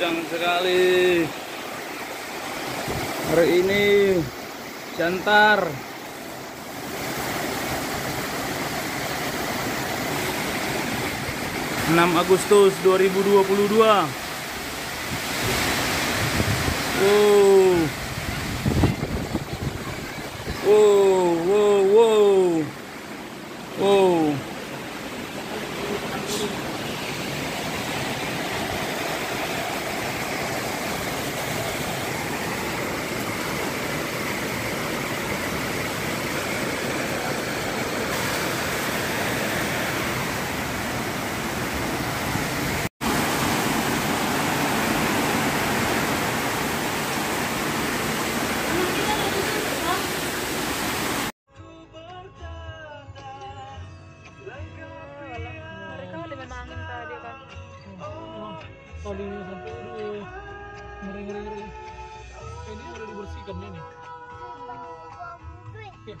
Kencang sekali hari ini. Siantar 6 Agustus 2022. Wow. Wow, wow, wow. Wow. Talinya sampai aduh, ngeri. Ini udah dibersihkan ini. Oke.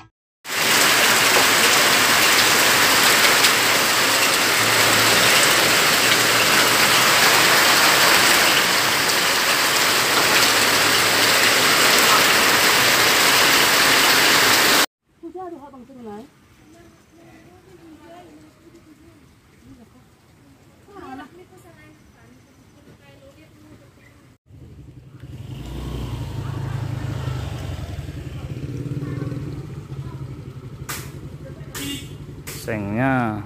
Sengnya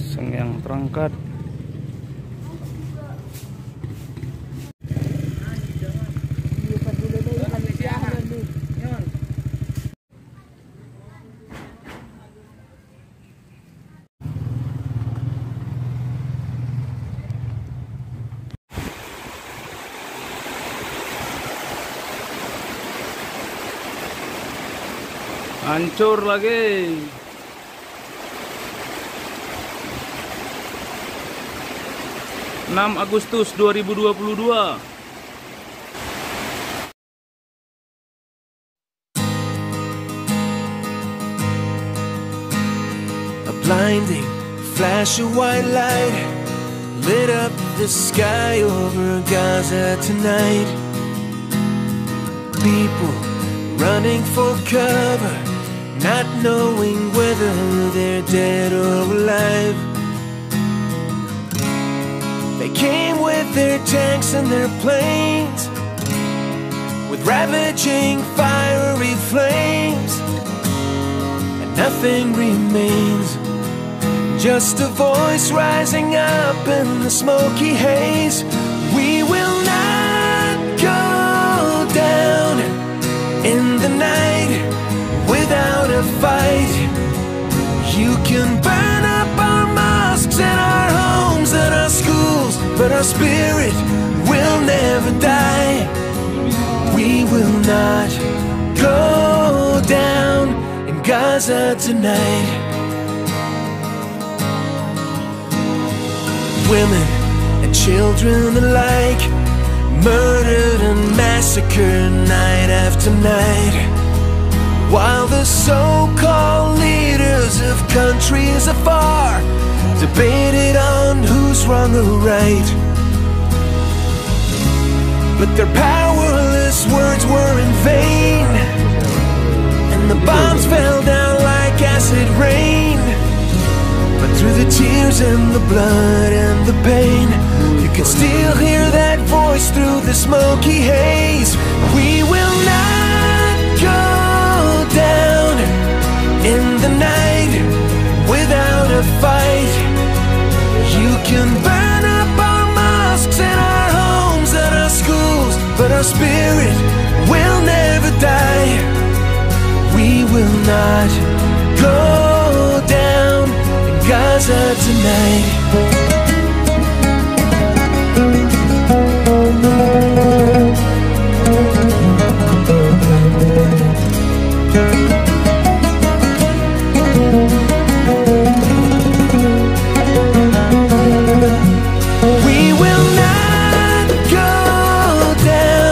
seng yang terangkat. Hancur lagi. Agustus 2022. A blinding flash of white light lit up the sky over Gaza tonight. People running for cover, not knowing whether they're dead or alive. They came with their tanks and their planes, with ravaging fiery flames, and nothing remains, just a voice rising up in the smoky haze. We will not go down in the night without a fight. You can burn up our mosques and our homes and our schools, but our spirit will never die. We will not go down in Gaza tonight. Women and children alike, murdered and massacred night after night, while the so-called leaders of countries afar debated on who's wrong or right. But their powerless words were in vain, and the bombs fell down like acid rain. But through the tears and the blood and the pain, you can still hear that voice through the smoky haze. We will not go down in the night without a fight. You can burn up our mosques and our homes and our schools, but our spirit will never die. We will not go down in Gaza tonight. We will not go down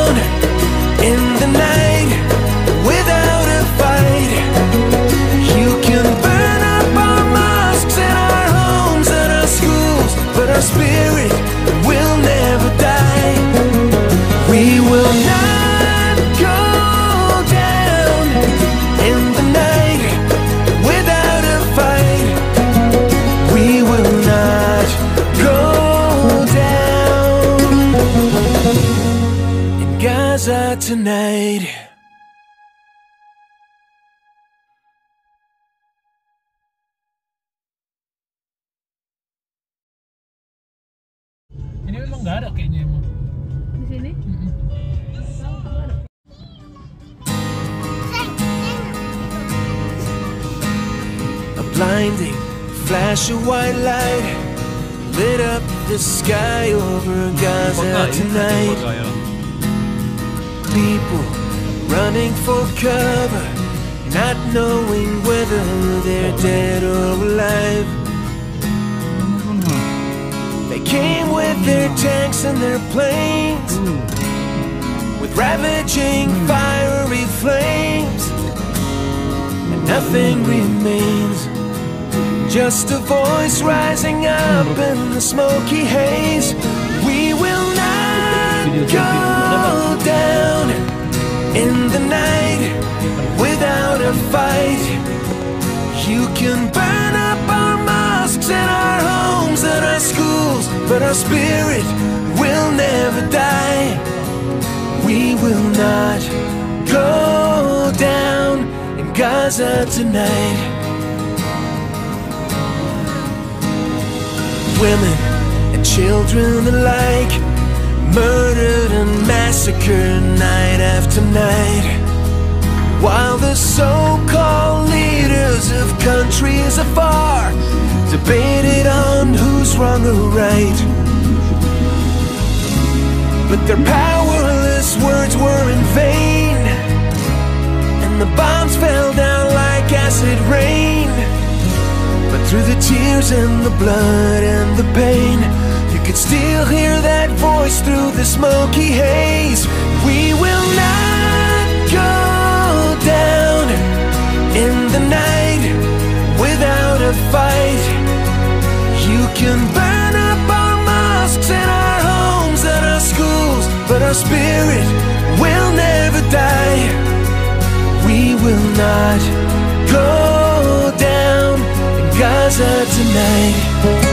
emang nggak ada kayaknya emang. Di sini? A blinding flash of white light lit up the sky over Gaza tonight. People running for cover, not knowing whether they're dead or alive. They came with their tanks and their planes, with ravaging fiery flames, and nothing remains, just a voice rising up in the smoky haze. We will not go down in the night without a fight. You can burn up our mosques and our homes and our schools, but our spirit will never die. We will not go down in Gaza tonight. Women and children alike, murdered and massacred night after night, while the so-called leaders of countries afar debated on who's wrong or right. But their powerless words were in vain, and the bombs fell down like acid rain. But through the tears and the blood and the pain, you could still hear that voice through the smoky haze. We will not go down in the night without a fight. You can burn up our mosques and our homes and our schools, but our spirit will never die. We will not go down in Gaza tonight.